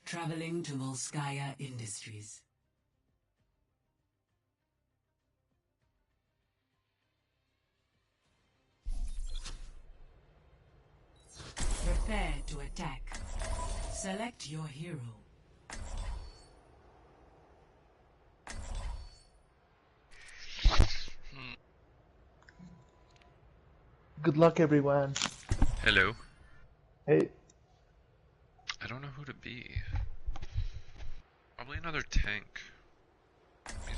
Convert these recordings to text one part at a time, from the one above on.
Traveling to Volskaya Industries. Prepare to attack. Select your hero. Good luck, everyone. Hello. Hey. I don't know who to be. Probably another tank.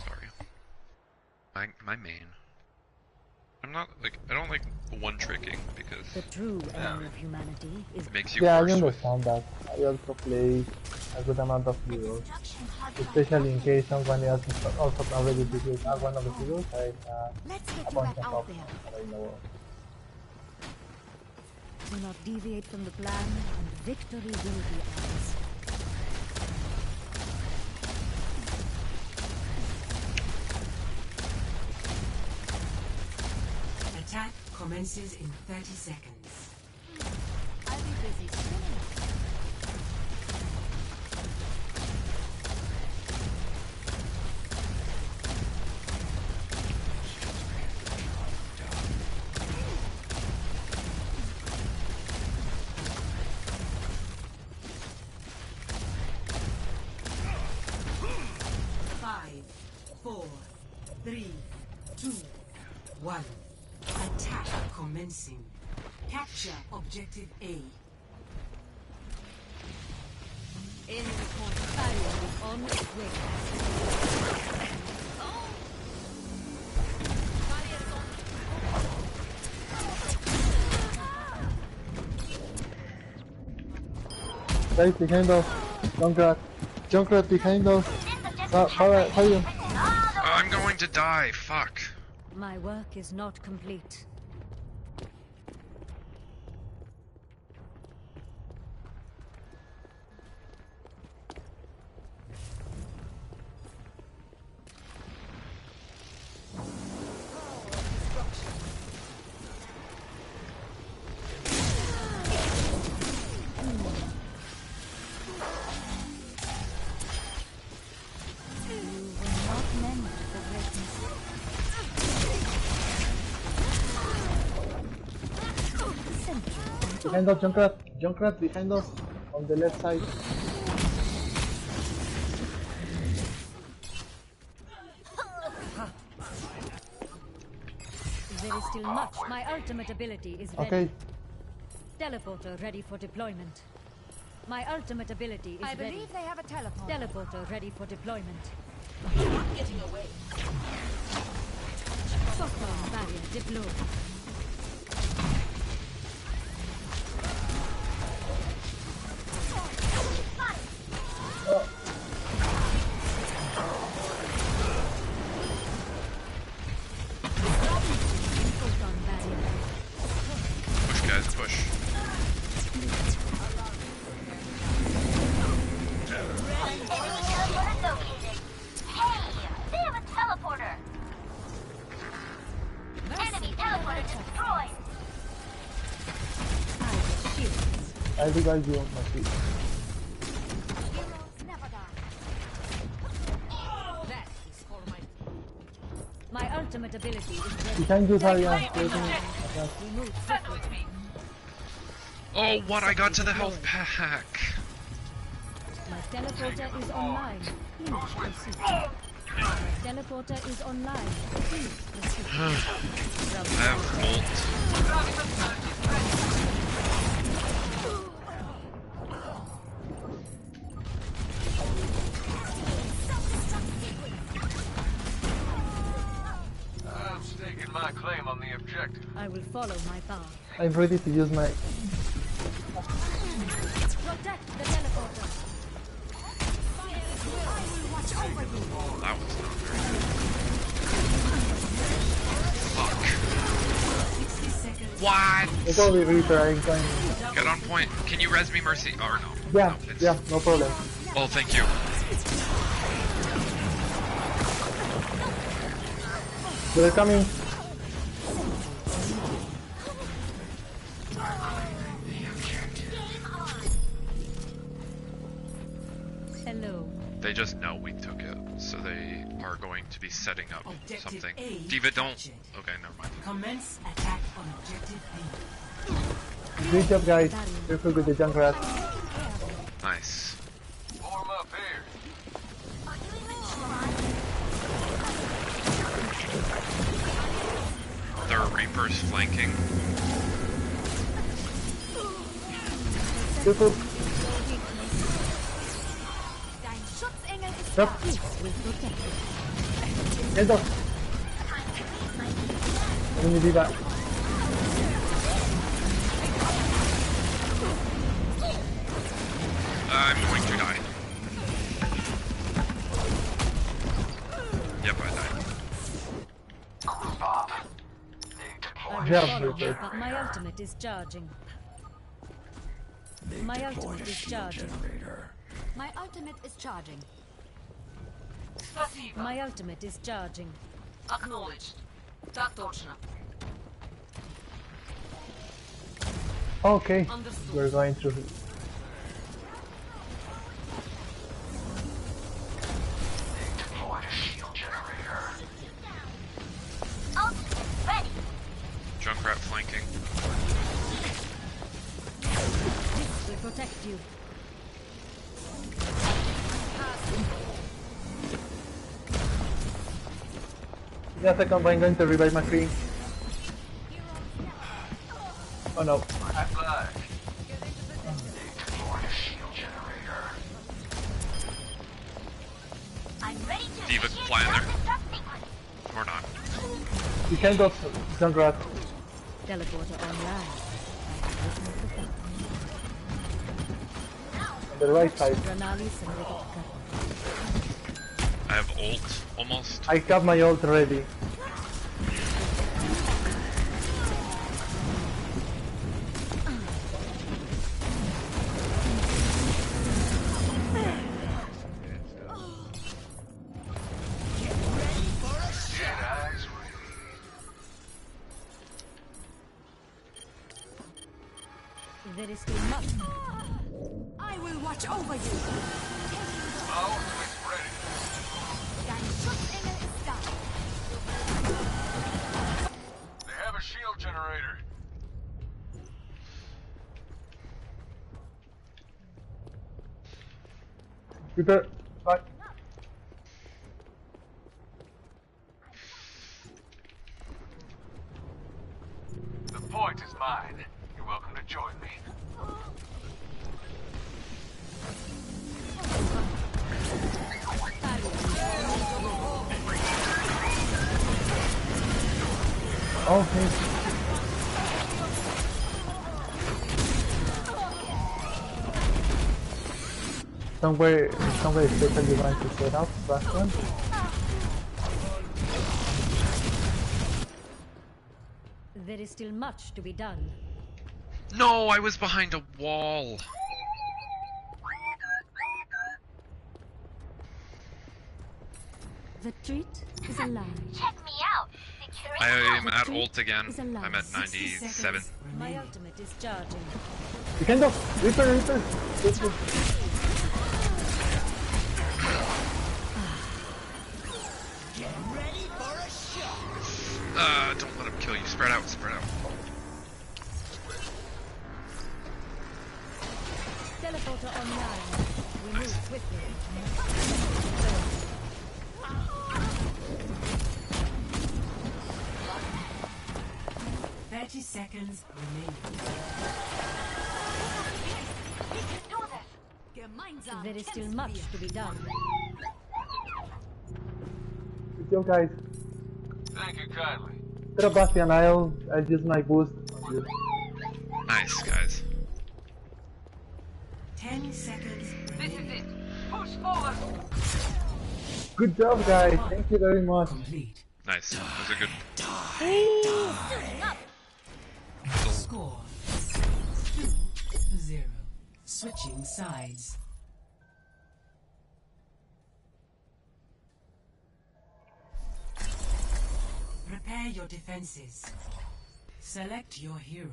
Sorry. My main. I'm not like I don't like one-tricking because the true enemy of humanity is it makes you I worse understand that. I also play a good amount of heroes, especially in case someone else is also already defeated one of the heroes. I have a bunch of options that I know of. Do not deviate from the plan, and victory will be ours. Attack commences in 30 seconds. I'll be busy soon enough. Commencing. Capture objective A. Enemy point barrier is on its way. Guys, behind us. Junkrat behind us. How are you? I'm going to die. Fuck. My work is not complete. Behind us, Junkrat behind us, on the left side. There is still much. My ultimate ability is ready. Okay. Teleporter ready for deployment. My ultimate ability is ready. I believe they have a teleporter. Teleporter ready for deployment. Not getting away. Shotgun barrier deployed. I think I'll be on my feet. My ultimate ability is ready. Behind you, Zarya. Oh, what? I got to the health pack. My teleporter is online. Please proceed. My teleporter is online. Please proceed. I have ult. I'm staking my claim on the objective. I will follow my path. I'm ready to use my... Protect the teleporter. I will watch over you. Oh, that was not very good. Fuck. What? It's only retrying. Get on point. Can you res me, Mercy? Or no? Yeah, no, yeah, no problem. Oh, thank you. They're coming. just know we took it, so they are going to be setting up Objective something. A Diva, don't. captured. Okay, never mind. Commence attack on objective B. Good job, guys. Careful with the Junkrat. Nice. Form up here. There are Reapers flanking. Careful. Dein Schutzengel ist Stop. da. Peace will protect you. Hands off. Enemy Diva. I'm going to die. Yep, I died. I will Yeah, follow you, Reaper. but my ultimate is charging. My ultimate is charging. My ultimate is charging. Спасибо. My ultimate is charging. Acknowledged. Так точно. Okay. Understood. We're going to. Junkrat flanking. This will protect you. Just a second, I'm going to revive my screen. Oh no. Flash. Diva fly in there. Or not. You can go Junkrat. Teleporter online. On the right side. Ranali Samritika. I have ult, almost. I got my ult ready. There is still much. I will watch over you. Our ultimate's ready. Dein Schutzengel ist da. They have a shield generator. Reaper. Bye. The point is mine. You're welcome to join me. Okay. Somewhere especially want to set up that one. There is still much to be done. No, I was behind a wall. The treat is a lie. Check me out. Security. I am The at treat ult again. is a lie. I'm at 60 97. seconds My remaining. ultimate is charging. You can go. Reaper. Reaper. Don't let him kill you. Spread out, spread out. Teleporter online. We move quickly. 30 seconds remaining. Gemeinsam. There is still much to be done. Good job, guys. Thank you kindly. Tira Bastian, I'll use my boost on you. Nice, guys. 10 seconds This is remaining. it. Push forward. Good job, guys. Thank you very much. Complete. Nice. That was a good. Score 2-0. Switching sides. Prepare your defenses. Select your hero.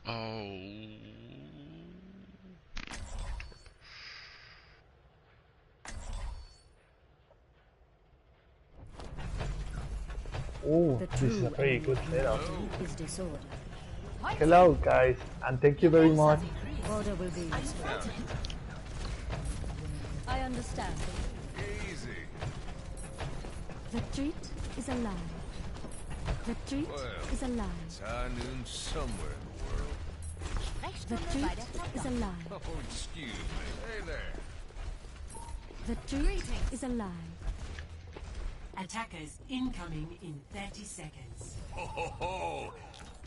Oh. Oh, The this is a true very good enemy setup. is disorder. Hello guys, and thank you very much. Order will be restored. I understand. Easy. The treat is a lie. The treat Well, is a lie. it's high noon somewhere in the world. The treat is a lie. Oh, excuse me. Hey there. The treat is a lie. Attackers incoming in 30 seconds. Ho ho ho!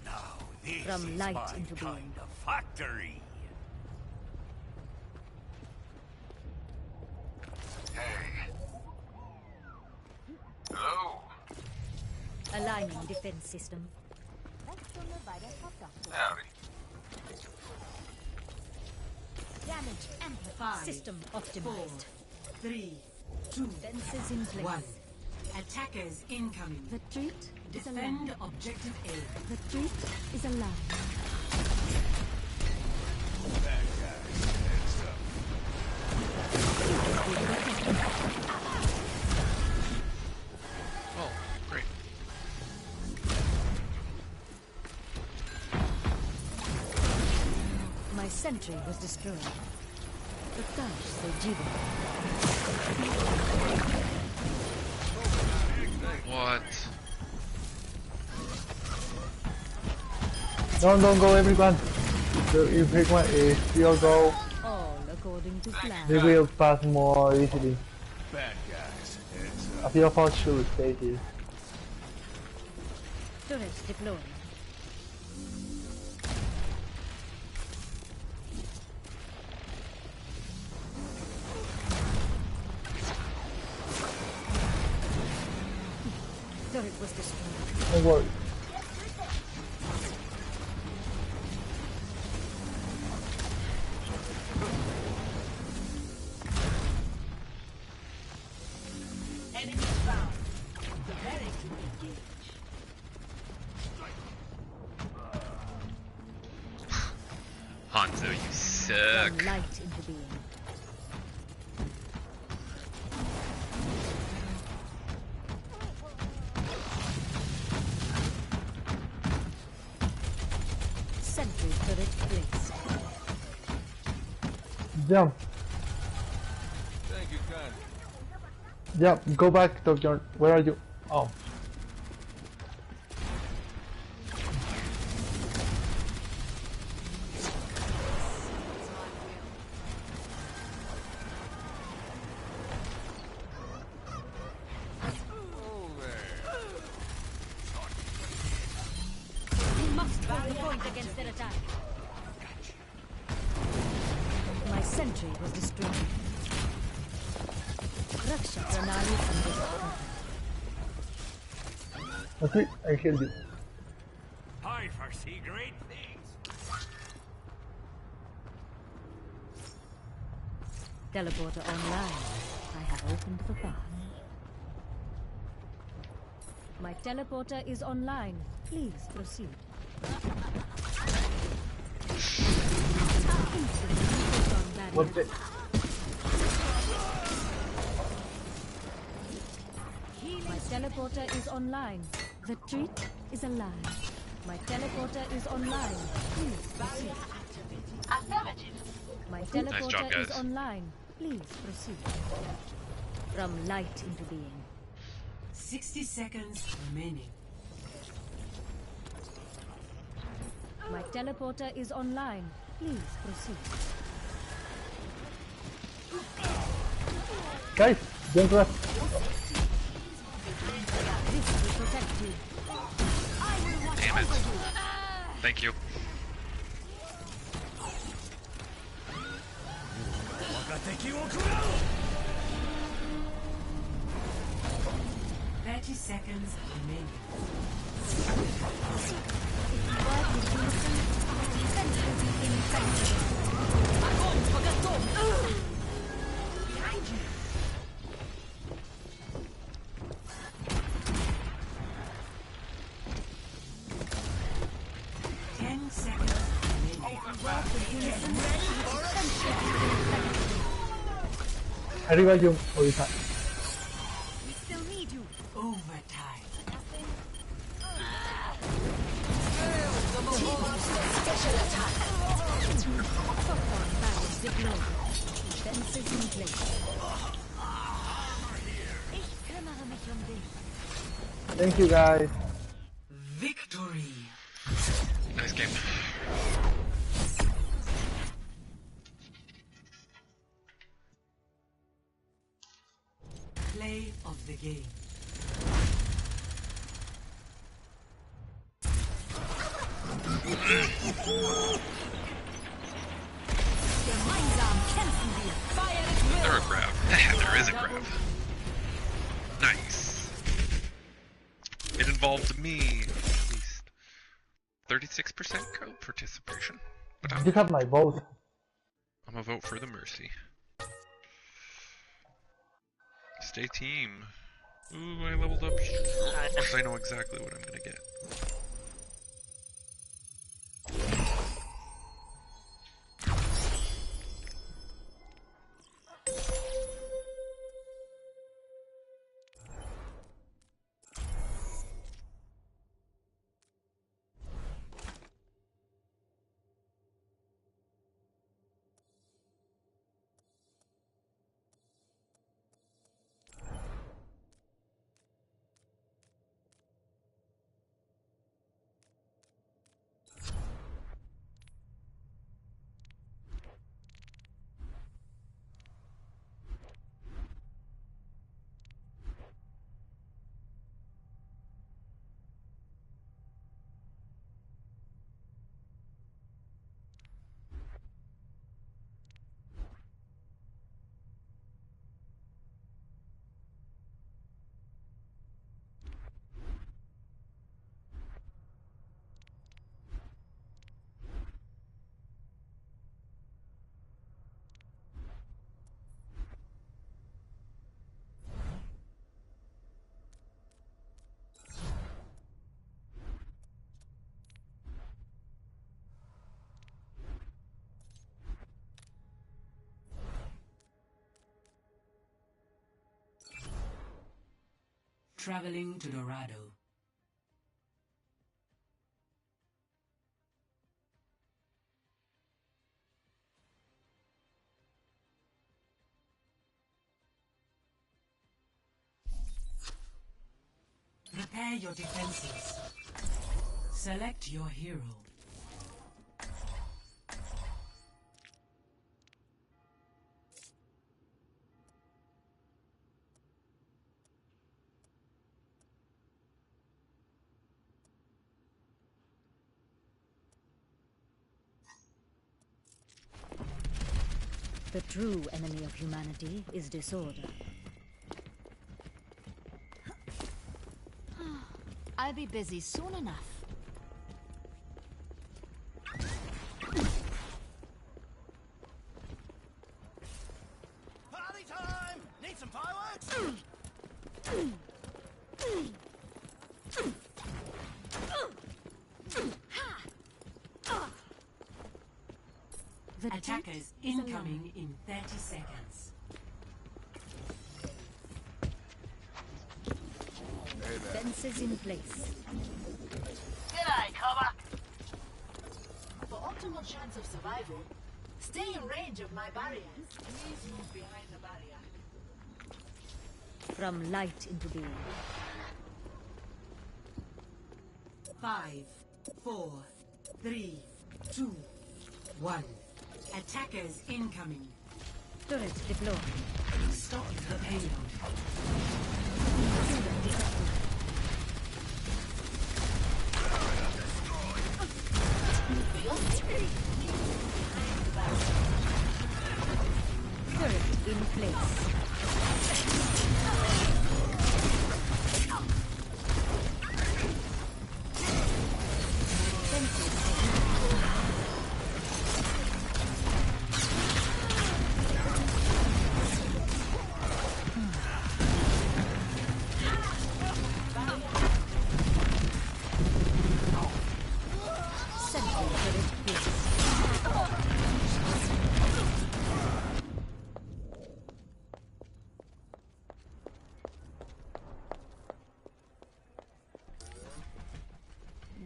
Now this From is light my into kind being. of factory. Hey. Hello. Aligning defense system. Howdy. Damage amplified. 5, System 4, optimized. 3, 2, Fences in place. 1. Attackers incoming. The treat is a lie. Defend objective A. The treat is a lie. That guy's heads up. Oh, great. My sentry was destroyed. Prakash Sojiva. What? Don't go everyone. If everyone is still go, All according to plan. they will pass more easily. Bad guys. Heads A up. few of us should stay here. Turret deployed. Turret was destroyed. Don't worry. Enemy found. Very good engage. Hanzo, you suck. From light into being. Sentry turret placed. Jump, Thank you kindly. jump, go back, Doctor. Where are you? Oh. Oh, there. We must hold the point against their attack. My sentry was destroyed. Raksha Pranali under Okay, I killed you. I foresee great things. teleporter online. I have opened the path. My teleporter is online. Please proceed. What's it? My teleporter is online. The treat is a lie. My teleporter is online. Please proceed. My teleporter job, is guys. online. Please proceed. From light into being. 60 seconds remaining. My teleporter is online. Please proceed. Guys, don't rush. This will protect you. Damn it. Thank you. 我が敵を食らう 30 seconds remaining. Behind you. Ten seconds. Arriba yung ahorita. We still need you. Overtime. Defenses in place. Ich kümmere mich dich. Thank you guys. Victory. Nice game. Play of the game. Gemeinsam kämpfen wir. Fire at will. There a grab. There is a grab. Nice. It involved me, at least. 36% co-participation. But You have my vote. I'm a vote for the Mercy. Stay team. Ooh, I leveled up. Yes, I know exactly what I'm gonna get. Traveling to Dorado. Prepare your defenses. Select your hero. The true enemy of humanity is disorder. I'll be busy soon enough. Party time! Need some fireworks? The Attackers incoming in 30 seconds. defenses in place. G'day, cover. For optimal chance of survival, stay in range of my barriers. Please move behind the barrier. From light into being. 5, 4, 3, 2, 1. Attackers incoming. Turret deployed. Stop the payload. Turret in place. Sentry turret placed.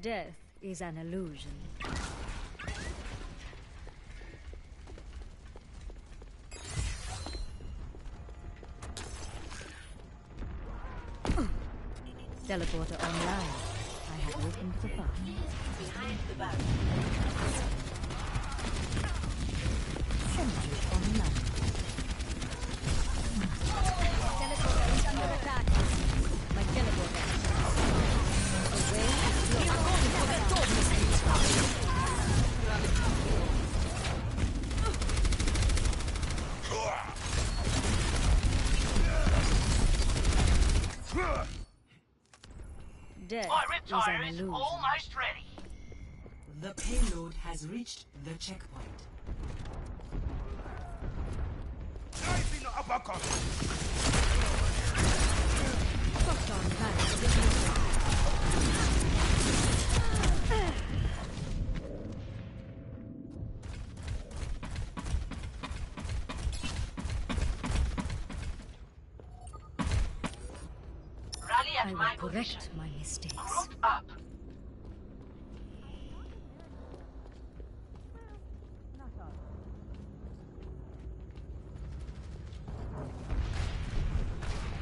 Death is an illusion. Teleporter online. I have opened the path. Behind the barrier. Sentry online. Teleporter is under attack. My teleporter. The way is Death My is an retire is illusion. almost ready. The payload has reached the checkpoint. Rising uppercut. Photon barrier. Rally I at will my position. correct my mistakes. Group up.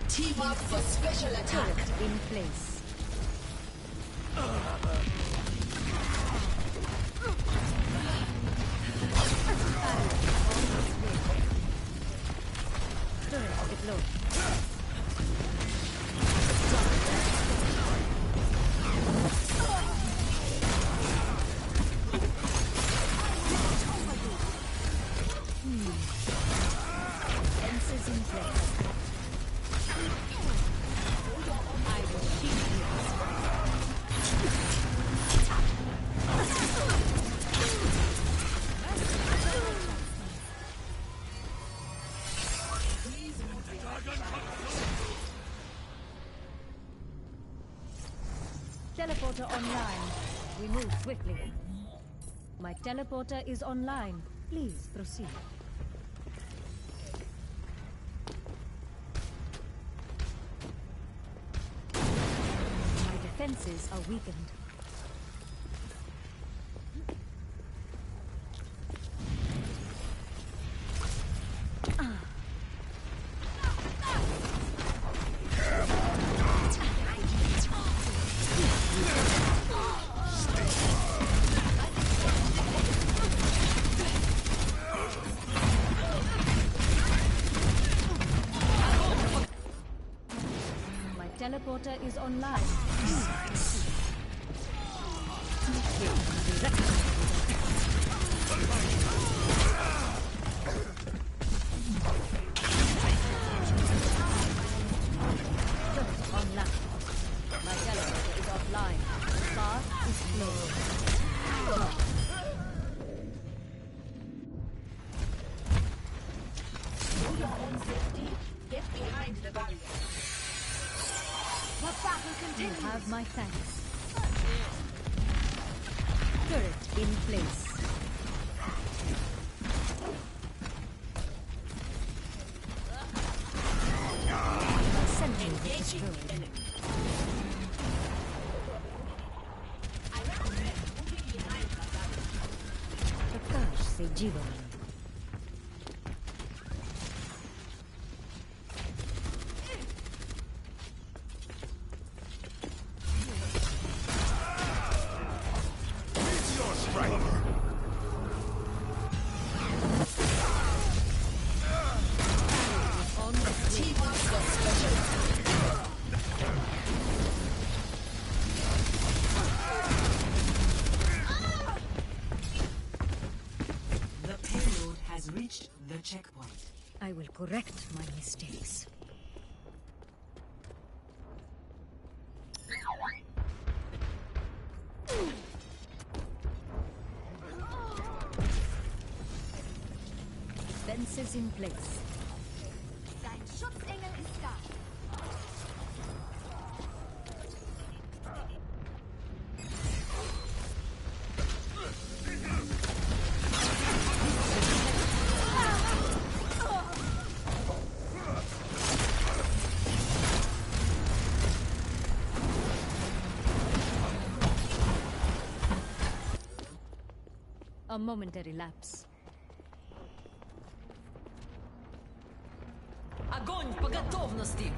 Team up for special attack. Turret in place. Turret deployed. Fences in place. I will shield you. Teleporter online. We move swiftly. My teleporter is online. Please proceed. My defenses are weakened. My teleporter is online. Online. My teleporter is offline. Path is closed. Get behind the barrier. The battle You continues. have my thanks. Turret in place. Sentry destroyed. प्रकाश से जीवन Meteor strike. on the Team up for special attack. The payload has reached the checkpoint. I will correct my mistakes. Fences in place. Dein Schutzengel ist da. A momentary lapse. Огонь по готовности!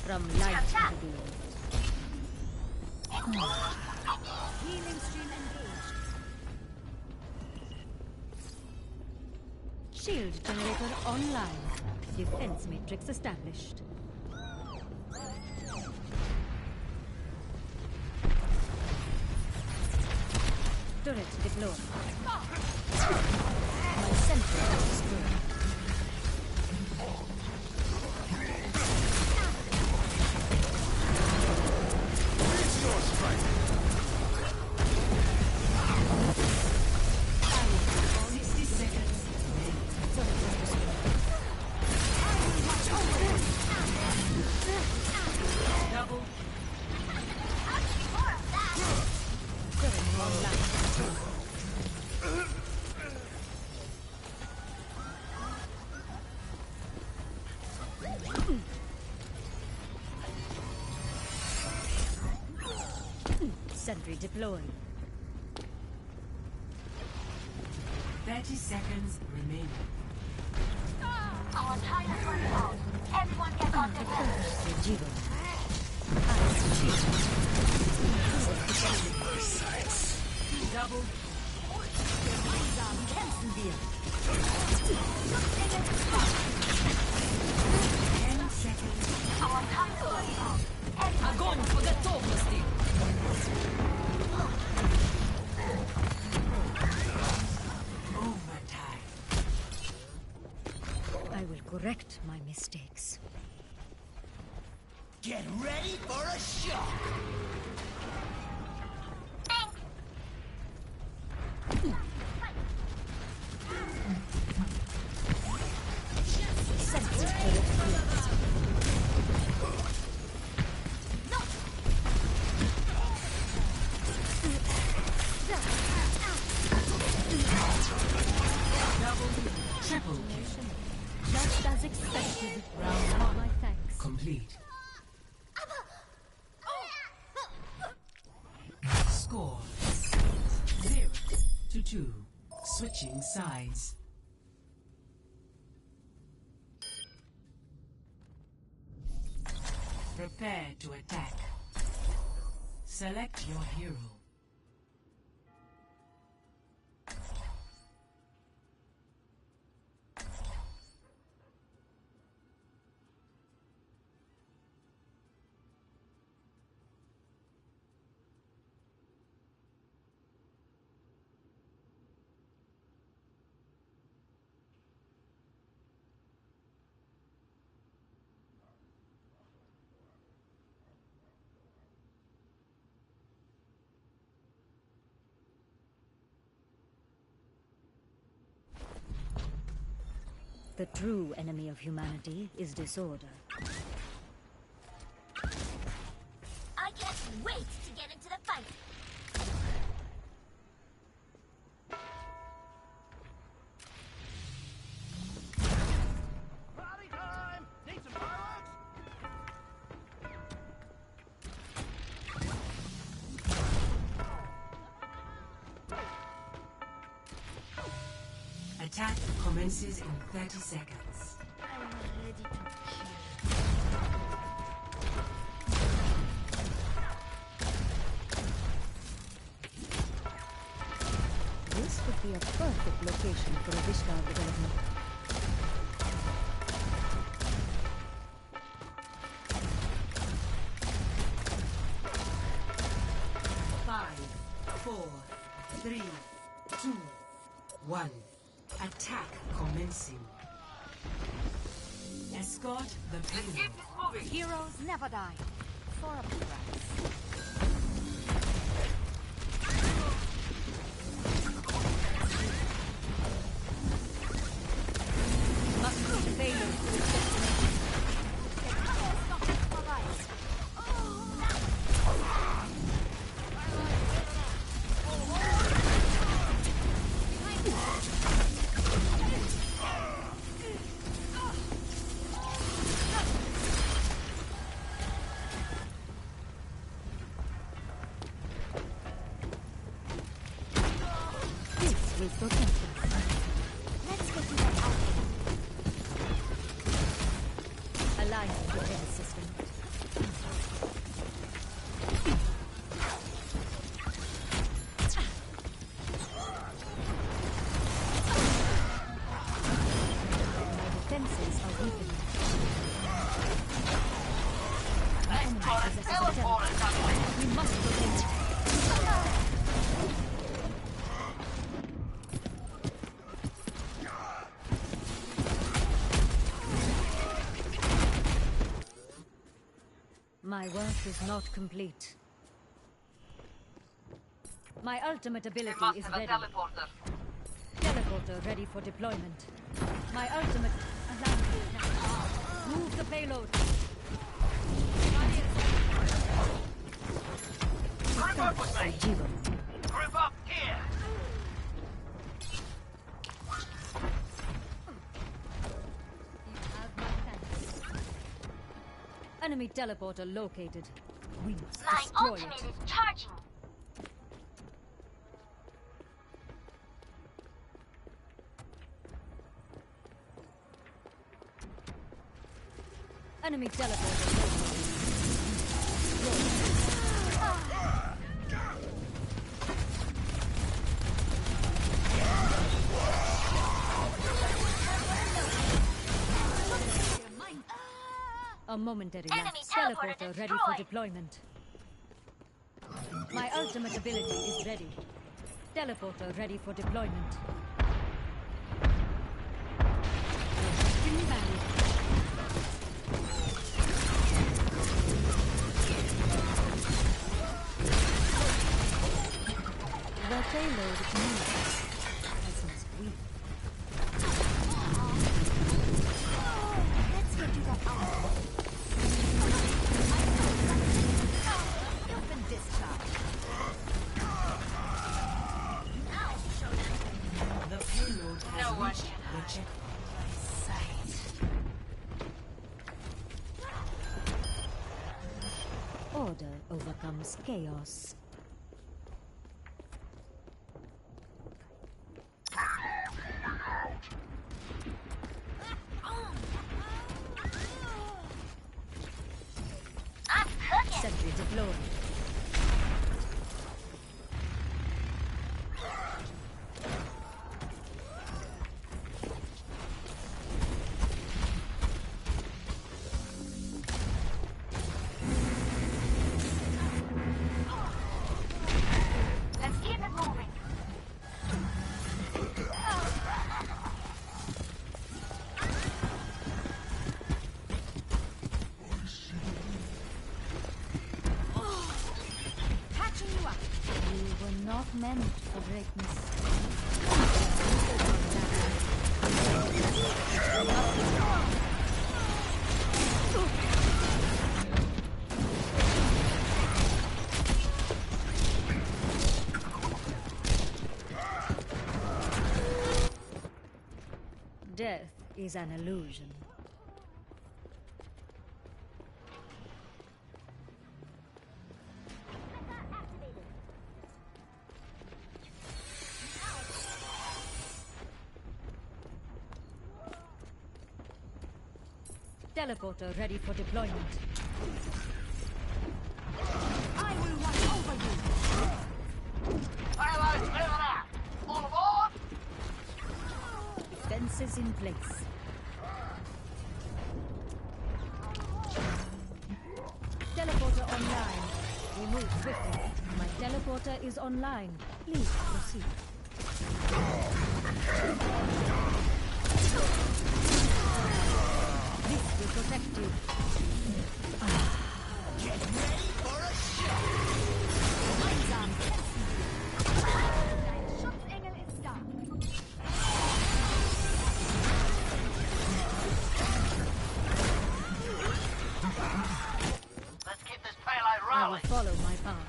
From light to being. Healing stream engaged. Shield generator online. Defense matrix established. Turret deployed. My sentry is destroyed. Sentry deployed. 30 seconds remaining. Our time is running out. Everyone get on their feet. Rejuven. Double. Cancel deal. 10 seconds. Our time is running out. Огонь по готовности! Overtime. I will correct my mistakes. Get ready for a shock! Sentry turret cleared. Triple kill. Just as expected. Round one. My thanks. Complete. Score 0-2. Switching sides. Prepare to attack. Select your hero. The true enemy of humanity is disorder. I can't wait to get into the fight. Party time! Need some fireworks? Attack commences in 30 seconds. I'm ready to kill. This would be a perfect location for a Vishka development. Five, four, three, two, one. Attack commencing. Escort the payload. Heroes never die. For a price. Must be payload to its destination. Protect us. Let's get to that outfit. Align defense system. My defenses are weakening. The enemy possesses a teleport. We must prevent it. My work is not complete. My ultimate ability is ready. Teleporter ready for deployment. My ultimate... Allow me now. Move the payload. Group up with me. Zero. Group up here. You have my thanks. Enemy teleporter located. We must My destroy ultimate it. is charging. Enemy teleporter located. A momentary Enemy lapse. teleporter Teleporter ready for destroyed. deployment. My ultimate ability is ready. Teleporter ready for deployment. Invalid. The payload moves, as must we. Let's get to that outfit. Open discharge. The payload has No one reached can the hide. checkpoint. Order overcomes chaos. I'm cooking. Sentry deployed. Let's keep it moving. Catching you up. You were not meant for greatness. Death is an illusion. Teleporter ready for deployment. I will watch over you. Payload's moving out. All aboard. Defenses in place. Teleporter online. We move swiftly. My teleporter is online. Please proceed. This will protect you. Get ready for a shot. Einsam. Dein Schutzengel ist da. Let's keep this payload I will rolling. follow my path.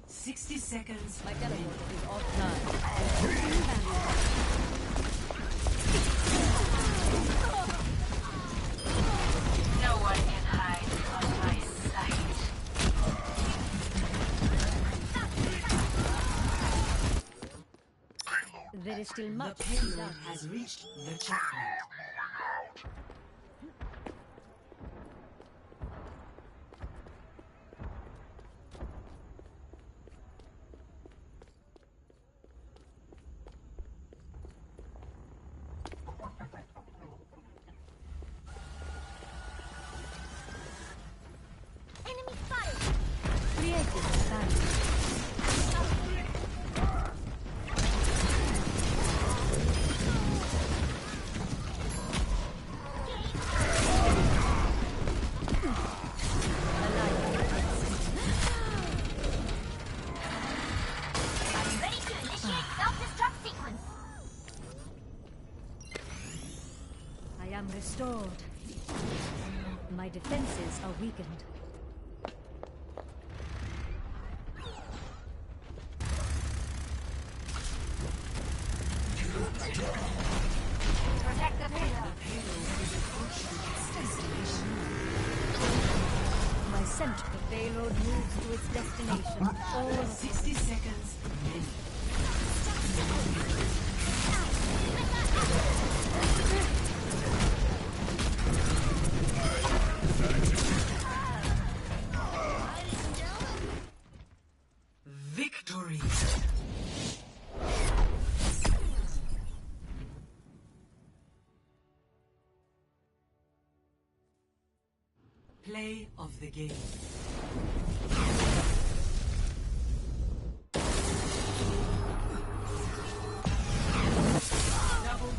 60 seconds. My teleporter is offline. No one can hide from my sight. There is still The much to be payload done. has reached the checkpoint. Enemy spotted. Creating a balance. I'm ready to initiate self-destruct sequence. I am restored. My defenses are weakened. Protect the payload. My central payload moves to its destination. All 60 seconds remaining. Victory! Play of the game. Double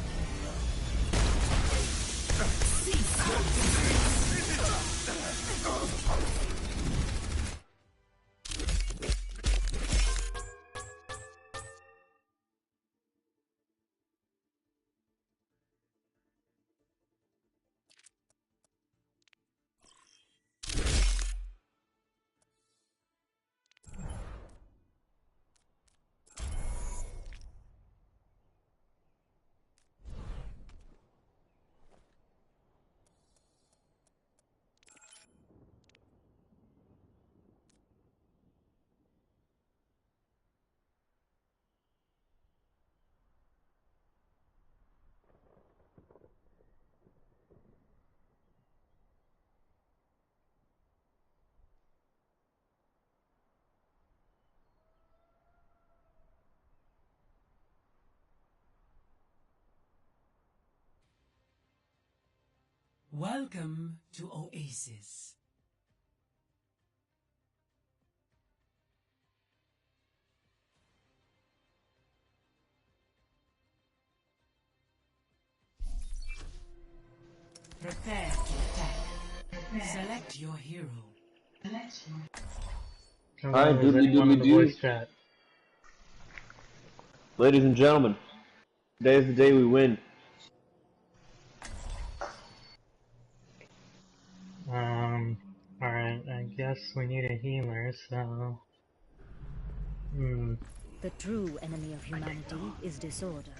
Welcome to Oasis. Prepare to attack. Select your hero. Alright, doodly doodly doo. Chat. Ladies and gentlemen, today is the day we win. Alright, I guess we need a healer, so... the true enemy of humanity is disorder.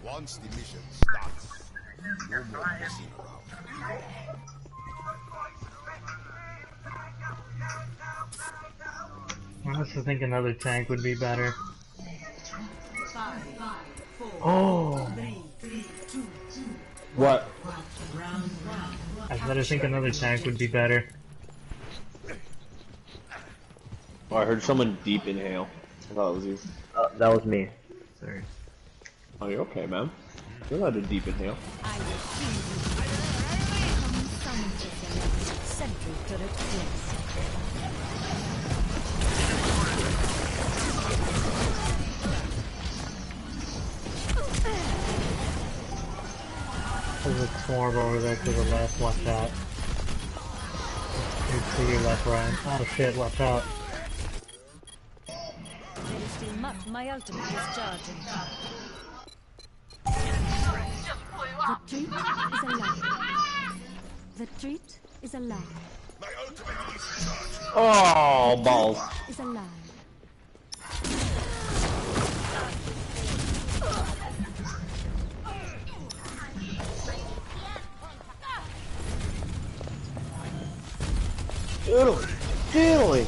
Once the mission starts, no more messing around. I also think another tank would be better. 5, 4, Oh! 3, 2, What? round 1. I better think another tank would be better. Oh, I heard someone deep inhale. I thought it was you. That was me. Sorry. Oh, you're okay, man. You're allowed to deep inhale. I will kill you. Come summon to select central turret place. There's a swarm over there to the left, watch out. You to your left, Ryan. Oh shit, watch out. There is still much. My ultimate is charging. The treat is a lie. The treat is a lie. My ultimate is charged. Oh, balls. Is a lie. Diddly!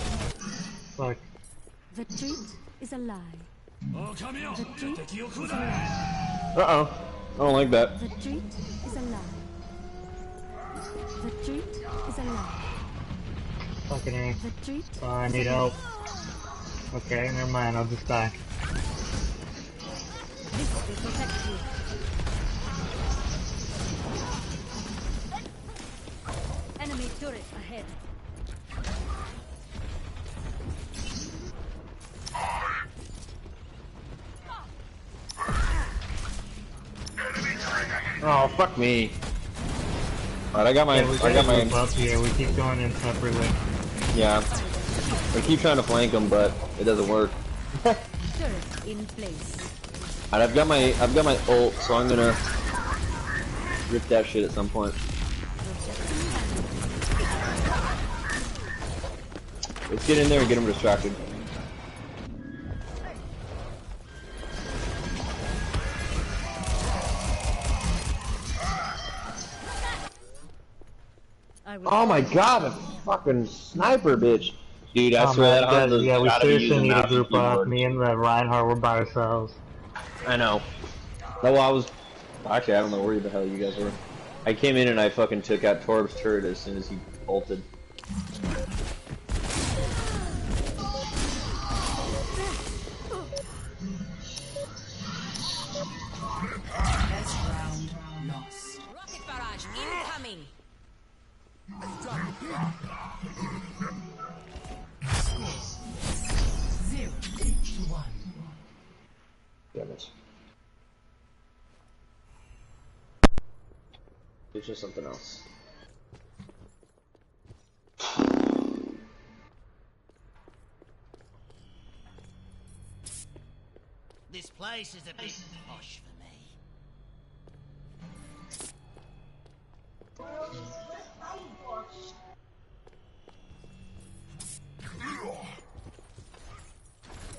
Fuck. The treat is a lie. The treat is a lie. Uh-oh. I don't like that. The treat is a lie. The treat is a lie. Fucking A. The treat. Oh, I need help. Okay, never mind, I'll just die. This will protect you. Enemy turret ahead. Oh, fuck me. Alright, I got my... Up here. We keep going in separately. Yeah. We keep trying to flank them, but it doesn't work. Turret in place. Alright, I've got my ult, so I'm gonna rip that shit at some point. Let's get in there and get them distracted. Oh my god, a fucking sniper bitch. Dude, I swear that Hanzo's yeah, we gotta be seriously using need a mouse and group up. keyboard. Me and the Reinhardt were by ourselves. I know. No, I was... Actually, I don't know where the hell you guys were. I came in and I fucking took out Torb's turret as soon as he ulted. Best round lost. Rocket barrage incoming. Score 0-1. Damn it. It's just something else. This place is a bit posh for me.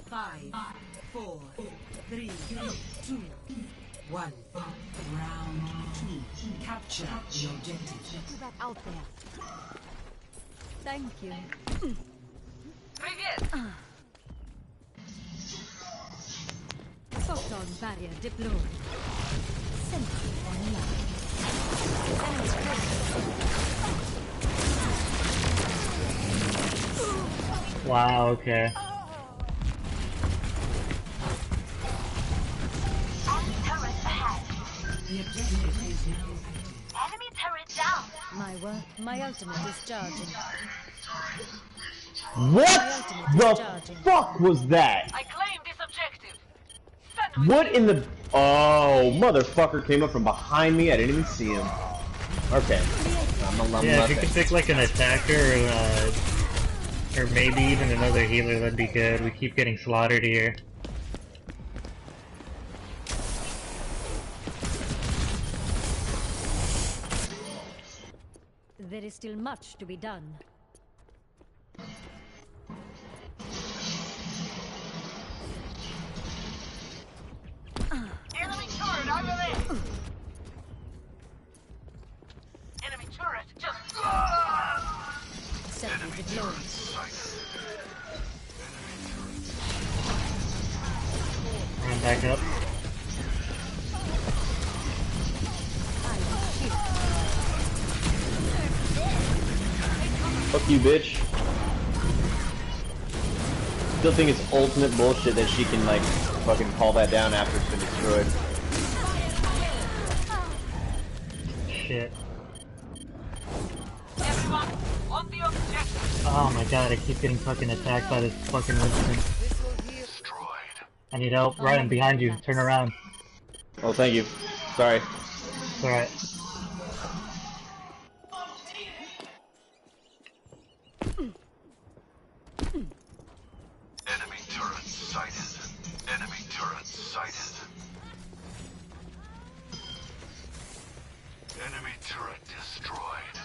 5, 4, 3, 2, 1. Round 2. Capture the objective. Get that out there. Thank you. Привет! Photon barrier deployed. Sentry online. Enemy presence. Wow, okay. The objective is now active. Enemy turret down. My ultimate is charging. What the fuck was that? I claim this objective. What in the... Oh, motherfucker came up from behind me. I didn't even see him. Okay. Yeah, if you could pick like an attacker or maybe even another healer, that'd be good. We keep getting slaughtered here. There is still much to be done. Enemy turret over there! Enemy turret just... Sentry deployed. Run back up. Fuck you, bitch. Still think it's ultimate bullshit that she can, like, fucking call that down after it's been destroyed. Shit. Everyone, on the objective! Oh my god, I keep getting fucking attacked by this fucking Winston. I need help. Ryan, behind you. Turn around. Oh, thank you. Sorry. It's alright. Enemy turret sighted. Enemy turret sighted. Enemy turret destroyed.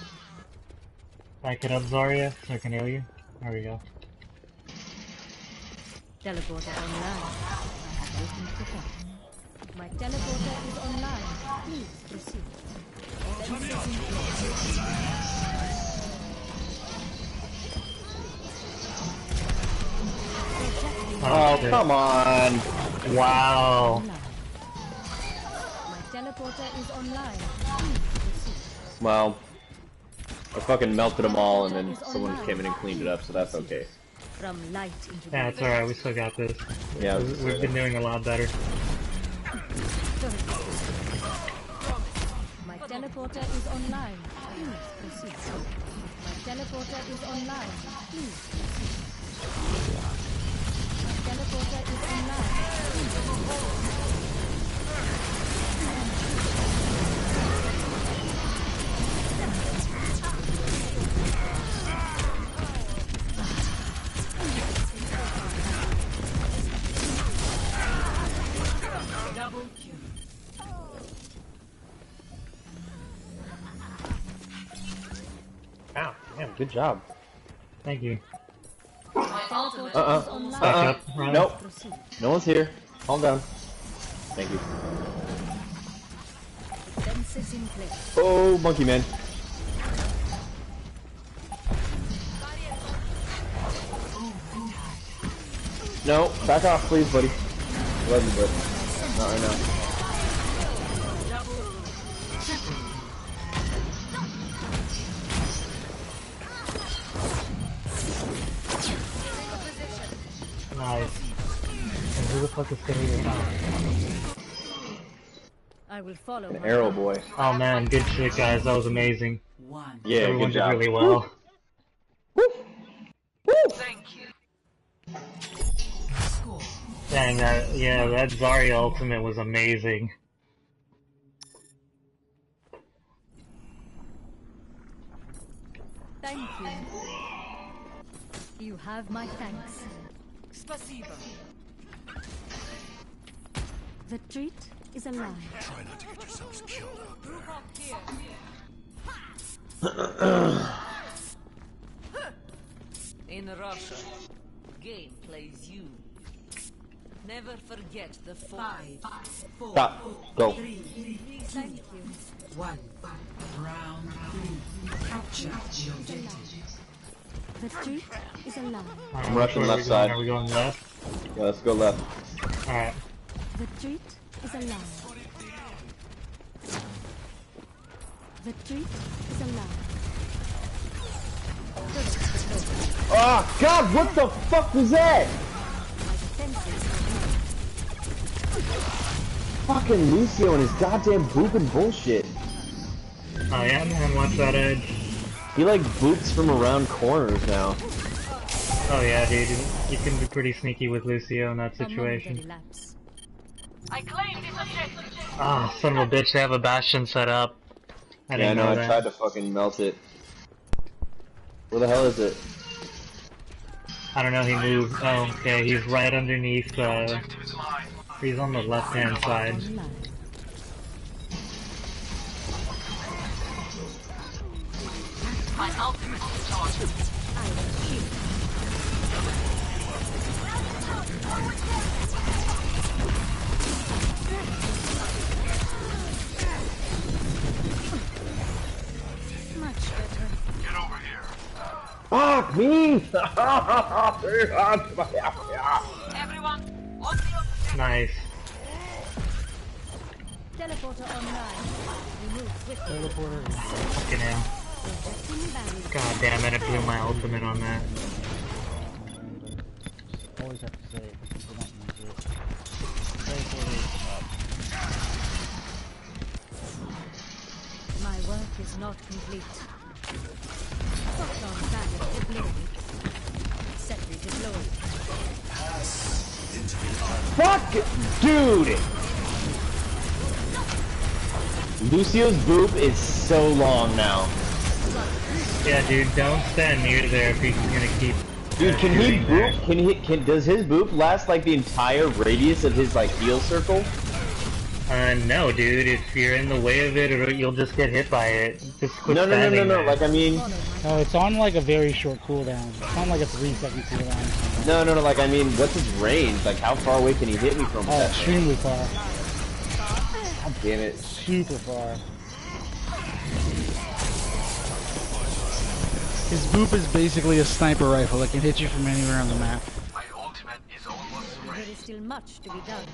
Back it up, Zarya, so I can heal you. There we go. Teleporter online. I have opened the door. My teleporter is online. Please proceed. come on! Wow. My teleporter is online. Please proceed. Well, I fucking melted them all, and then someone came in and cleaned it up, so that's okay. From light into Yeah, it's alright, we still got this. Yeah, We've been doing a lot better. My teleporter is online. Please proceed. My teleporter is online. Please proceed. My teleporter is online. Please Double kill. Ow, damn, good job. Thank you. Nope. No one's here. Calm down. Thank you. Fences in place. Oh, monkey man. No, back off, please, buddy. Love you, but not right now. Nice. And who the fuck is staying here now? I will follow. An arrow boy. Oh man, good shit, guys. That was amazing. Yeah, Everyone good job. did really well. Thank you. Dang, that Zarya ultimate was amazing. Thank you. You have my thanks. Спасибо. The treat is alive. Try not to get yourselves killed out there. Group up here. In Russia, game plays you. Never forget the fight. 5, 4, Stop. Go. 3, Thank you. 1. Round 3. Capture the objective. The treat is alive. I'm rushing left side. Are we going left? Yeah, let's go left. Alright. The treat is alive. The treat is alive. Oh God! What the fuck was that? My defenses Fucking Lucio and his goddamn booping bullshit. Oh yeah, man, watch that edge. He like boops from around corners now. Oh yeah, dude, you can be pretty sneaky with Lucio in that situation. I claim this objective. Ah, son of a bitch, they have a bastion set up. I Yeah, I didn't know, know I that. tried to fucking melt it. Where the hell is it? I don't know, he moved. Oh, okay, he's right underneath, he's on the left-hand side. My ultimate is charged. much better. Get over here. Fuck me! Everyone, on the objective. Nice. Teleporter online. We move swiftly. Fucking hell. Projecting barrier. God damn it, I blew my ultimate on that. Always have to say it because we don't use it. Very My work is not complete. Photon barrier deployed. Sentry deployed. Fuck! Dude! Lucio's boop is so long now. Yeah, dude, don't stand near there if he's gonna keep. Dude, can he shooting there. boop? Does his boop last like the entire radius of his like heal circle? No, dude. If you're in the way of it, you'll just get hit by it. Just quit No. standing there. Like I mean, No, it's on like a very short cooldown. It's on like a 3-second cooldown. no. Like I mean, what's his range? Like how far away can he hit me from? Oh, that? extremely far. God damn it! Super far. His boop is basically a sniper rifle that can hit you from anywhere on the map. My ultimate is almost ready. still much to be done.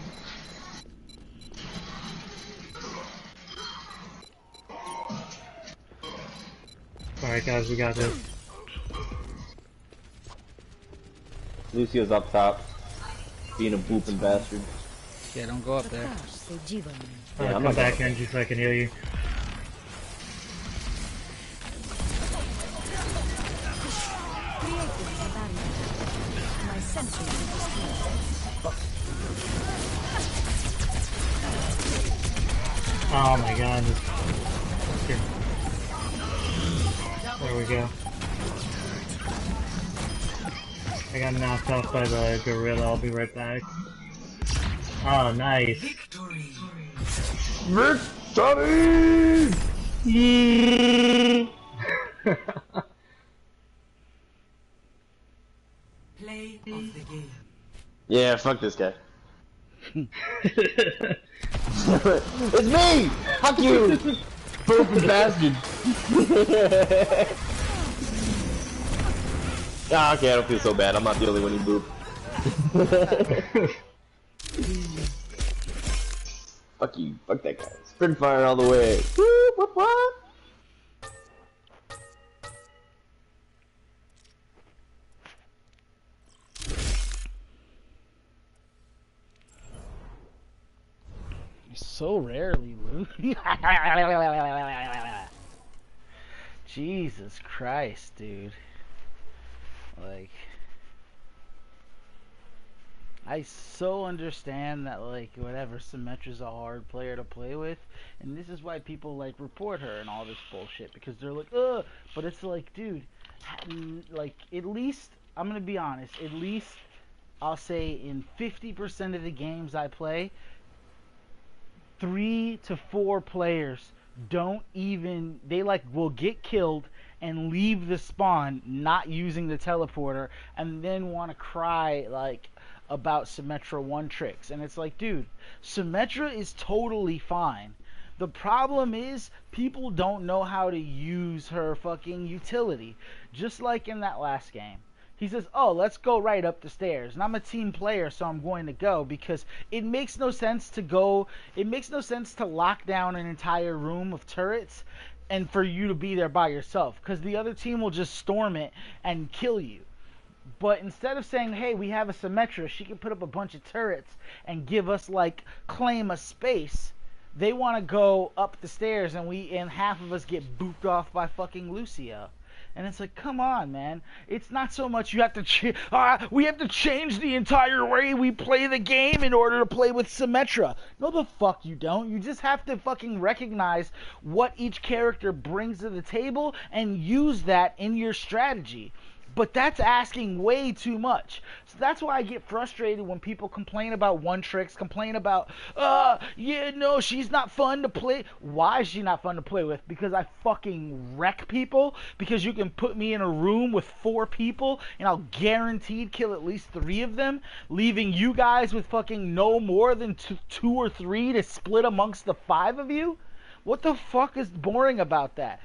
Alright guys, we got this. Lucio's up top, being a booping bastard. Yeah, don't go up there. Yeah, I'll I'm come not back gonna- in just so I can heal you. My sentry is destroyed. Oh my god. Here. There we go. I got knocked off by the gorilla, I'll be right back. Oh, nice. Victory! Play of the game. Yeah, fuck this guy. It's me! Fuck you! Booping bastard! Ah, okay, I don't feel so bad. I'm not the only one who booped. Fuck you. Fuck that guy. Sprint fire all the way. What? So rarely, Lou. Jesus Christ, dude. Like, I so understand that, like, whatever, Symetra's a hard player to play with, and this is why people, like, report her and all this bullshit, because they're like, ugh, but it's like, dude, like, at least, I'm gonna be honest, at least, I'll say in 50% of the games I play, 3 to 4 players don't even, they like will get killed and leave the spawn not using the teleporter and then want to cry like about Symettra one tricks. And it's like, dude, Symettra is totally fine. The problem is people don't know how to use her fucking utility. Just like in that last game. He says, oh, let's go right up the stairs. And I'm a team player, so I'm going to go because it makes no sense to go. It makes no sense to lock down an entire room of turrets and for you to be there by yourself because the other team will just storm it and kill you. But instead of saying, hey, we have a Symettra, she can put up a bunch of turrets and give us, like, claim a space, they want to go up the stairs and half of us get booped off by fucking Lucio. And it's like, come on, man. It's not so much you have to we have to change the entire way we play the game in order to play with Symettra. No, the fuck you don't. You just have to fucking recognize what each character brings to the table and use that in your strategy. But that's asking way too much. So that's why I get frustrated when people complain about one tricks, complain about, yeah, no, she's not fun to play. Why is she not fun to play with? Because I fucking wreck people? Because you can put me in a room with 4 people and I'll guaranteed kill at least 3 of them, leaving you guys with fucking no more than 2 or 3 to split amongst the 5 of you? What the fuck is boring about that?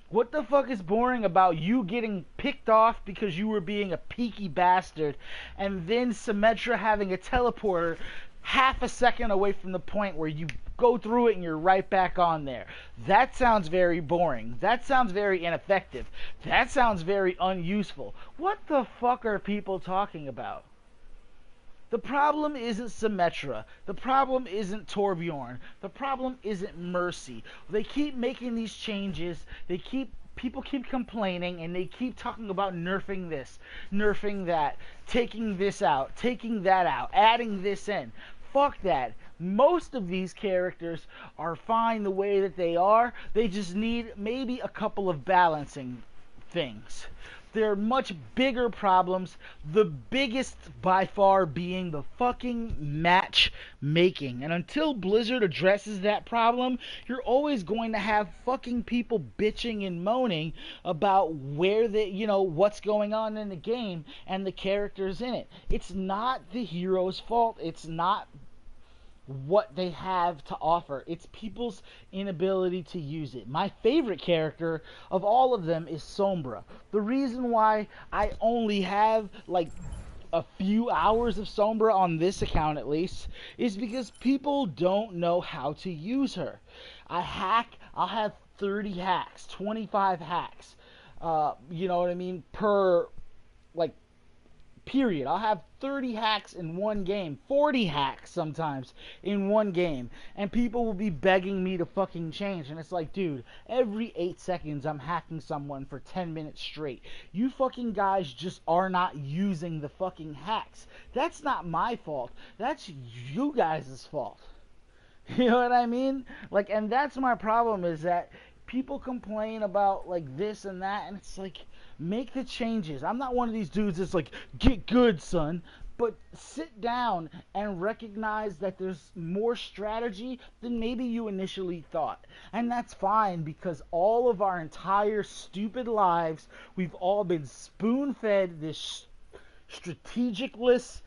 What the fuck is boring about you getting picked off because you were being a peaky bastard and then Symettra having a teleporter half a second away from the point where you go through it and you're right back on there? That sounds very boring. That sounds very ineffective. That sounds very unuseful. What the fuck are people talking about? The problem isn't Symettra. The problem isn't Torbjorn. The problem isn't Mercy. They keep making these changes. People keep complaining, and they keep talking about nerfing this, nerfing that, taking this out, taking that out, adding this in. Fuck that. Most of these characters are fine the way that they are. They just need maybe a couple of balancing things. There are much bigger problems, the biggest by far being the fucking matchmaking. And until Blizzard addresses that problem, you're always going to have fucking people bitching and moaning about where what's going on in the game and the characters in it. It's not the hero's fault. It's not what they have to offer. It's people's inability to use it. My favorite character of all of them is Sombra. The reason why I only have like a few hours of Sombra on this account at least is because people don't know how to use her. I'll have 30 hacks, 25 hacks, you know what I mean, per, like, period. I'll have 30 hacks in one game, 40 hacks sometimes in one game, and people will be begging me to fucking change. And it's like, dude, every 8 seconds I'm hacking someone for 10 minutes straight. You fucking guys just are not using the fucking hacks. That's not my fault. That's you guys' fault. You know what I mean? Like, and that's my problem, is that people complain about, like, this and that, and it's like, make the changes. I'm not one of these dudes that's like, get good, son. But sit down and recognize that there's more strategy than maybe you initially thought. And that's fine, because all of our entire stupid lives, we've all been spoon-fed this strategicless,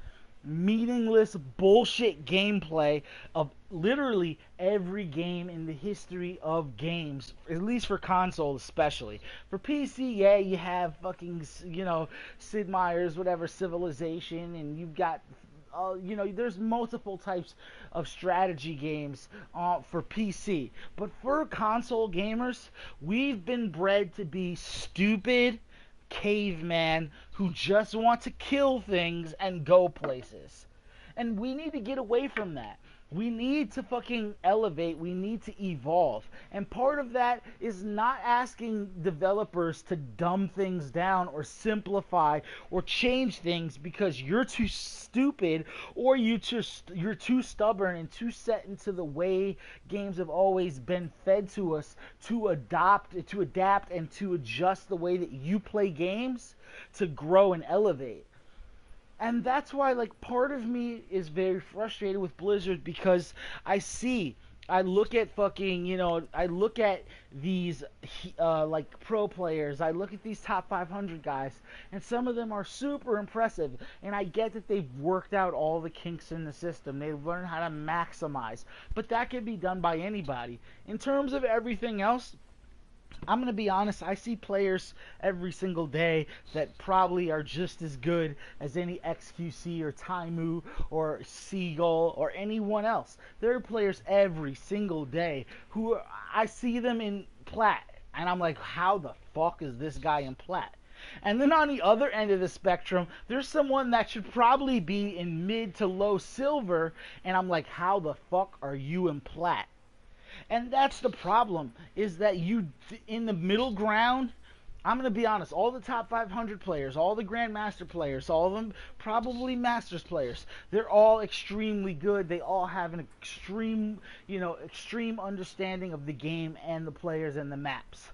meaningless bullshit gameplay of literally every game in the history of games, at least for console especially. For PC, yeah, you have fucking, you know, Sid Meier's whatever Civilization, and you've got you know, there's multiple types of strategy games for PC. But for console gamers, we've been bred to be stupid caveman who just want to kill things and go places. And we need to get away from that. We need to fucking elevate. We need to evolve. And part of that is not asking developers to dumb things down or simplify or change things because you're too stupid, or you're too stubborn and too set into the way games have always been fed to us to adapt and to adjust the way that you play games to grow and elevate. And that's why, like, part of me is very frustrated with Blizzard, because I look at fucking, you know, I look at these, like, pro players, I look at these top 500 guys, and some of them are super impressive, and I get that they've worked out all the kinks in the system, they've learned how to maximize, but that can be done by anybody. In terms of everything else, I'm going to be honest, I see players every single day that probably are just as good as any XQC or Taimu or Seagull or anyone else. There are players every single day who I see them in Plat, and I'm like, how the fuck is this guy in Plat? And then on the other end of the spectrum, there's someone that should probably be in mid to low silver, and I'm like, how the fuck are you in Plat? And that's the problem, is that you, in the middle ground, I'm going to be honest, all the top 500 players, all the Grandmaster players, all of them probably Masters players, they're all extremely good. They all have an extreme understanding of the game and the players and the maps.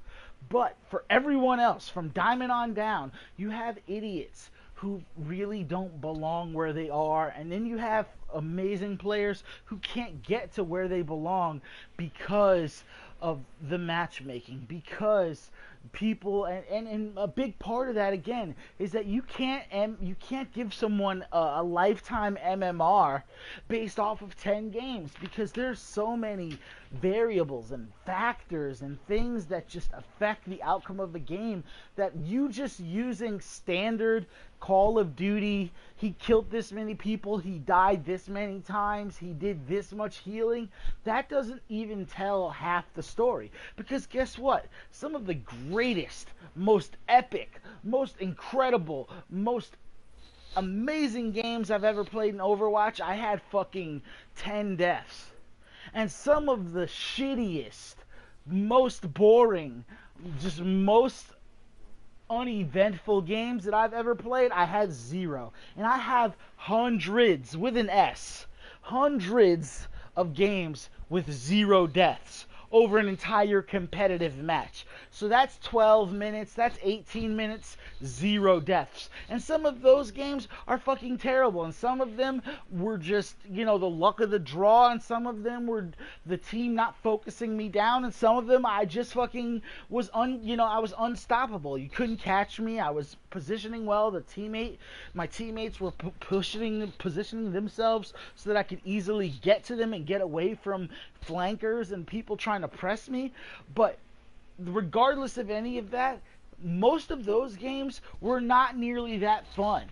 But for everyone else, from Diamond on down, you have idiots who really don't belong where they are, and then you have amazing players who can't get to where they belong because of the matchmaking, because people, and a big part of that again is that you can't give someone a lifetime MMR based off of 10 games, because there's so many variables and factors and things that just affect the outcome of the game, that you just using standard Call of Duty, he killed this many people, he died this many times, he did this much healing, that doesn't even tell half the story. Because guess what? Some of the greatest, most epic, most incredible, most amazing games I've ever played in Overwatch, I had fucking 10 deaths. And some of the shittiest, most boring, just most uneventful games that I've ever played, I had 0. And I have hundreds, with an S, hundreds of games with 0 deaths over an entire competitive match. So that's 12 minutes, that's 18 minutes, 0 deaths. And some of those games are fucking terrible, and some of them were just, you know, the luck of the draw, and some of them were the team not focusing me down, and some of them I just fucking was I was unstoppable. You couldn't catch me. I was positioning well. My teammates were positioning themselves so that I could easily get to them and get away from flankers and people trying to press me. But regardless of any of that, most of those games were not nearly that fun.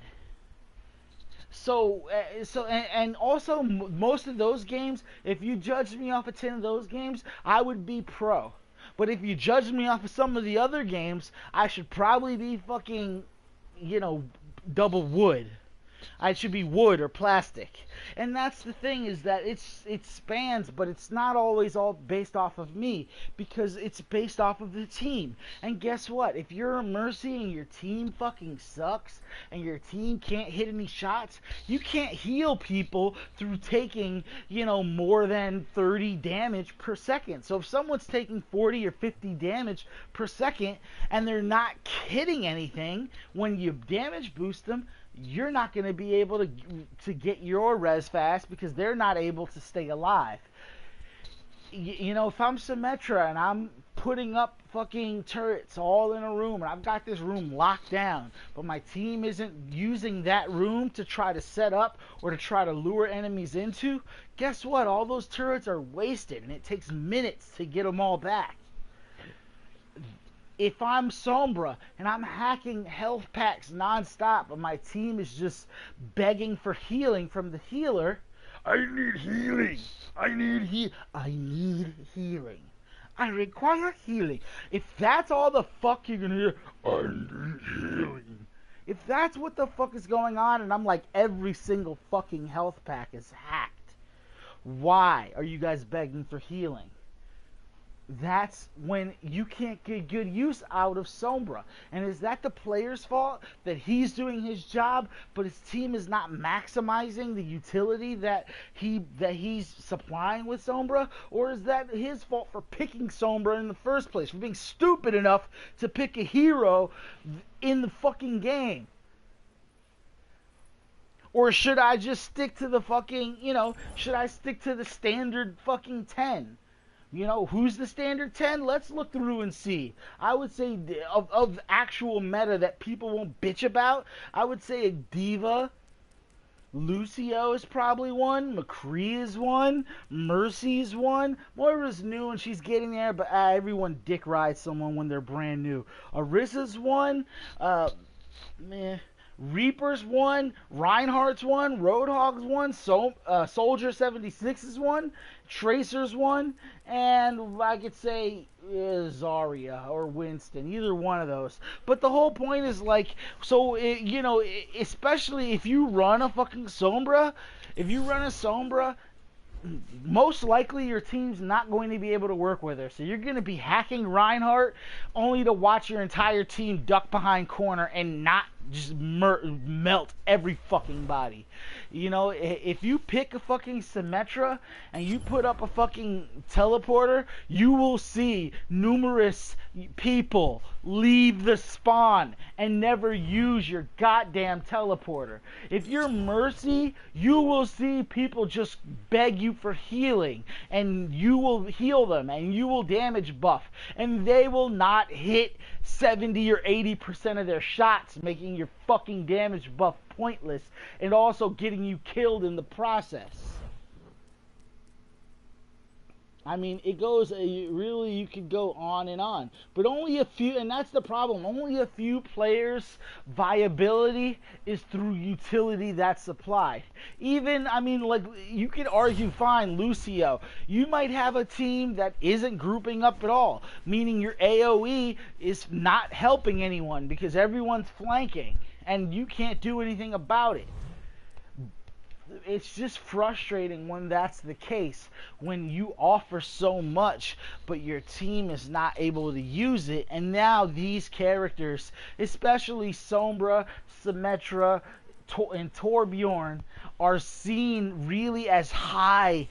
And also most of those games, if you judged me off of 10 of those games, I would be pro. But if you judged me off of some of the other games, I should probably be fucking, double wood. I should be wood or plastic. And that's the thing, is that it spans, but it's not always all based off of me, because it's based off of the team. And guess what? If you're a Mercy and your team fucking sucks and your team can't hit any shots, you can't heal people through taking, more than 30 damage per second. So if someone's taking 40 or 50 damage per second and they're not hitting anything, when you damage boost them, you're not going to be able to get your res fast, because they're not able to stay alive. If I'm Symettra and I'm putting up fucking turrets all in a room and I've got this room locked down, but my team isn't using that room to try to set up or to try to lure enemies into, guess what? All those turrets are wasted and it takes minutes to get them all back. If I'm Sombra and I'm hacking health packs non-stop, but my team is just begging for healing from the healer, I need healing. I need healing. I require healing. If that's all the fuck you're gonna hear, I need healing. If that's what the fuck is going on, and I'm like, every single fucking health pack is hacked, why are you guys begging for healing? That's when you can't get good use out of Sombra. And is that the player's fault, that he's doing his job, but his team is not maximizing the utility that he's supplying with Sombra? Or is that his fault for picking Sombra in the first place, for being stupid enough to pick a hero in the fucking game? Or should I just stick to the fucking, should I stick to the standard fucking 10? Who's the standard 10? Let's look through and see. I would say of actual meta that people won't bitch about, I would say a D.Va, Lucio is probably one, McCree is one, Mercy's one, Moira's new and she's getting there, but everyone dick rides someone when they're brand new. Arissa's one, Reaper's one, Reinhardt's one, Roadhog's one, Soldier 76 is one, Tracer's one, and I could say Zarya or Winston, either one of those. But the whole point is especially if you run a fucking Sombra, most likely your team's not going to be able to work with her. So you're going to be hacking Reinhardt only to watch your entire team duck behind corner and not just melt every fucking body. If you pick a fucking Symettra and you put up a fucking teleporter, you will see numerous people leave the spawn and never use your goddamn teleporter. If you're Mercy, you will see people just beg you for healing, and you will heal them and you will damage buff, and they will not hit 70 or 80% of their shots, making your fucking damage buff pointless and also getting you killed in the process. I mean, it goes, really, you could go on and on. But only a few, and that's the problem, only a few players' viability is through utility that's supplied. Even, you could argue, fine, Lucio, you might have a team that isn't grouping up at all, meaning your AoE is not helping anyone because everyone's flanking, and you can't do anything about it. It's just frustrating when that's the case, when you offer so much but your team is not able to use it, and now these characters, especially Sombra, Symettra, and Torbjorn, are seen really as high,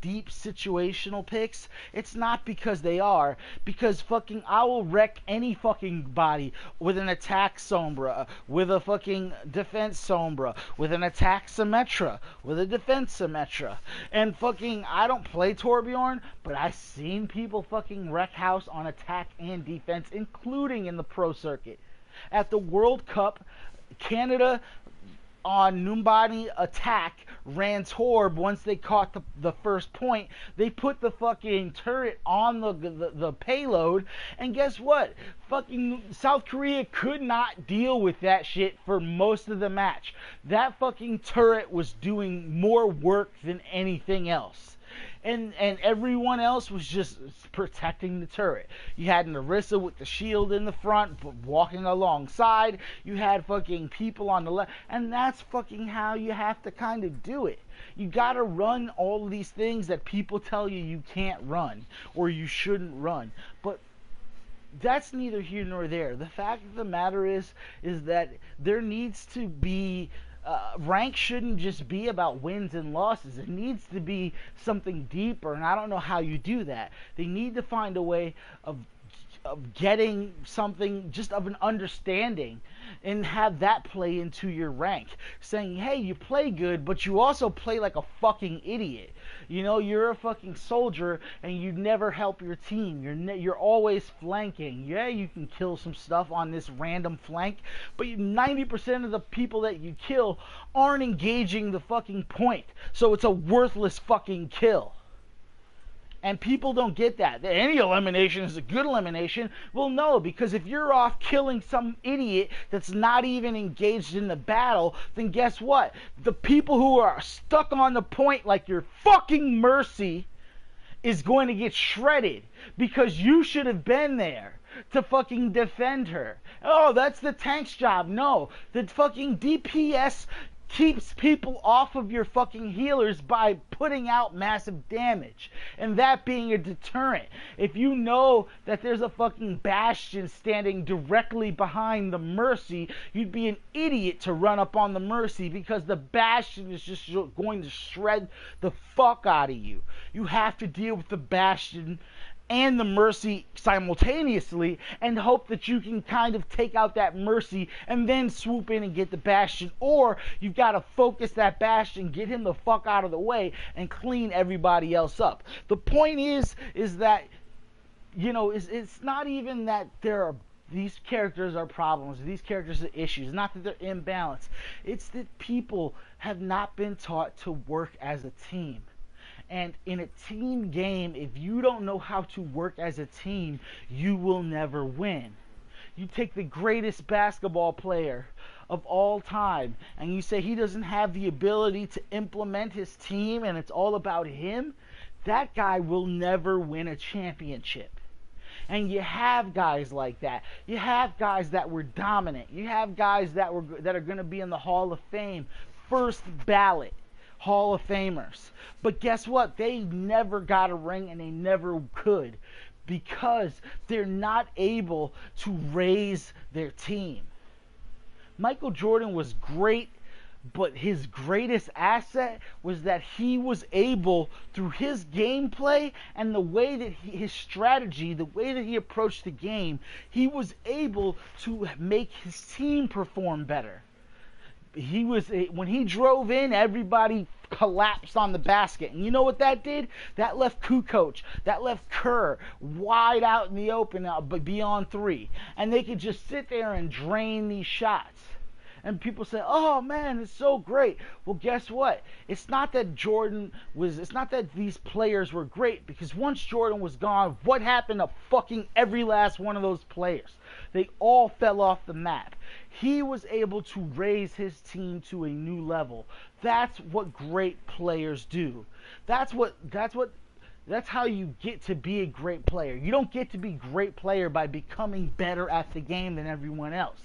deep situational picks. It's not because they are, because fucking I will wreck any fucking body with an attack Sombra, with a fucking defense Sombra, with an attack Symettra, with a defense Symettra. And fucking, I don't play Torbjorn, but I've seen people fucking wreck house on attack and defense, including in the pro circuit. At the World Cup, Canada on Numbani attack ran Torb once they caught the first point. They put the fucking turret on the payload, and guess what? Fucking South Korea could not deal with that shit for most of the match. That fucking turret was doing more work than anything else. And everyone else was just protecting the turret. You had Narissa with the shield in the front, walking alongside. You had fucking people on the left. And that's fucking how you have to kind of do it. You gotta run all of these things that people tell you can't run, or you shouldn't run. But that's neither here nor there. The fact of the matter is that there needs to be rank shouldn't just be about wins and losses. It needs to be something deeper, and I don't know how you do that. They need to find a way of getting something just of an understanding and have that play into your rank, saying, hey, you play good, but you also play like a fucking idiot. You know, you're a fucking soldier and you never help your team. You're always flanking. Yeah, you can kill some stuff on this random flank, but 90% of the people that you kill aren't engaging the fucking point, so it's a worthless fucking kill. And people don't get that. Any elimination is a good elimination. Well, no, because if you're off killing some idiot that's not even engaged in the battle, then guess what? The people who are stuck on the point like your fucking Mercy is going to get shredded because you should have been there to fucking defend her. Oh, that's the tank's job. No, the fucking DPS keeps people off of your fucking healers by putting out massive damage, and that being a deterrent. If you know that there's a fucking Bastion standing directly behind the Mercy, you'd be an idiot to run up on the Mercy because the Bastion is just going to shred the fuck out of you. You have to deal with the Bastion and the Mercy simultaneously and hope that you can kind of take out that Mercy and then swoop in and get the Bastion, or you've got to focus that Bastion, get him the fuck out of the way, and clean everybody else up. The point is that, you know, it's not even that these characters are problems, these characters are issues, not that they're imbalanced. It's that people have not been taught to work as a team. And in a team game, if you don't know how to work as a team, you will never win. You take the greatest basketball player of all time, and you say he doesn't have the ability to implement his team, and it's all about him, that guy will never win a championship. And you have guys like that. You have guys that were dominant. You have guys that are going to be in the Hall of Fame, first ballot Hall of Famers. But guess what? They never got a ring, and they never could, because they're not able to raise their team. Michael Jordan was great, but his greatest asset was that he was able, through his gameplay and the way that his strategy, the way that he approached the game, he was able to make his team perform better. When he drove in, everybody collapsed on the basket, and you know what that did? That left Kukoc, that left Kerr wide out in the open, but beyond three, and they could just sit there and drain these shots. And people say, oh man, it's so great. Well, guess what? It's not that these players were great, because once Jordan was gone, what happened to fucking every last one of those players? They all fell off the map. He was able to raise his team to a new level. That's what great players do. That's how you get to be a great player. You don't get to be a great player by becoming better at the game than everyone else.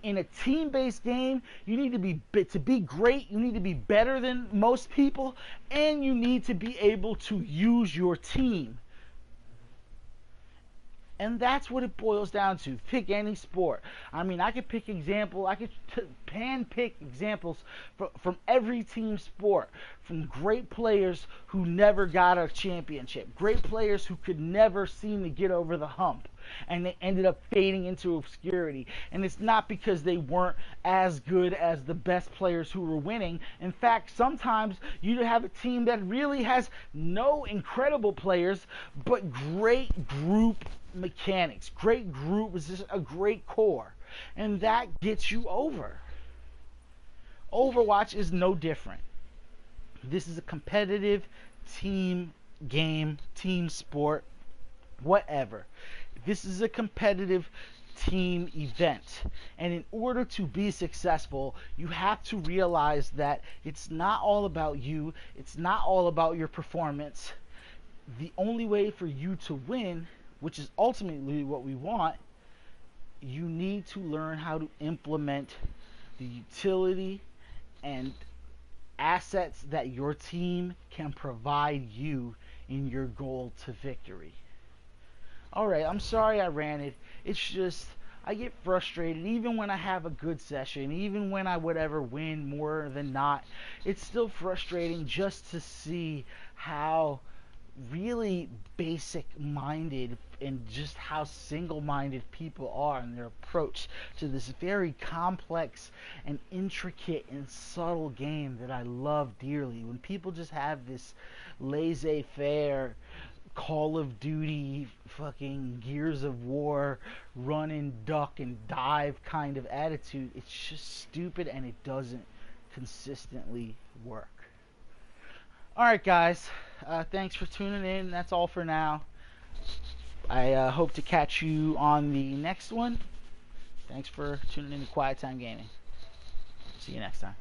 In a team-based game, you need to be great, you need to be better than most people, and you need to be able to use your team. And that's what it boils down to. Pick any sport. I mean, I could pick hand-pick examples from every team sport, from great players who never got a championship, great players who could never seem to get over the hump, and they ended up fading into obscurity. And it's not because they weren't as good as the best players who were winning. In fact, sometimes you have a team that really has no incredible players, but great group mechanics. Great group is just a great core, and that gets you over. Overwatch is no different. This is a competitive team game, team sport, whatever. This is a competitive team event. And in order to be successful, you have to realize that it's not all about you. It's not all about your performance. The only way for you to win, which is ultimately what we want, you need to learn how to implement the utility and assets that your team can provide you in your goal to victory. Alright, I'm sorry I ranted. It's just, I get frustrated even when I have a good session, even when I would ever win more than not. It's still frustrating just to see how really basic minded and just how single-minded people are in their approach to this very complex and intricate and subtle game that I love dearly. When people just have this laissez-faire Call of Duty, fucking Gears of War, run and duck and dive kind of attitude, it's just stupid and it doesn't consistently work. Alright guys, thanks for tuning in. That's all for now. I hope to catch you on the next one. Thanks for tuning in to Quiet Time Gaming. See you next time.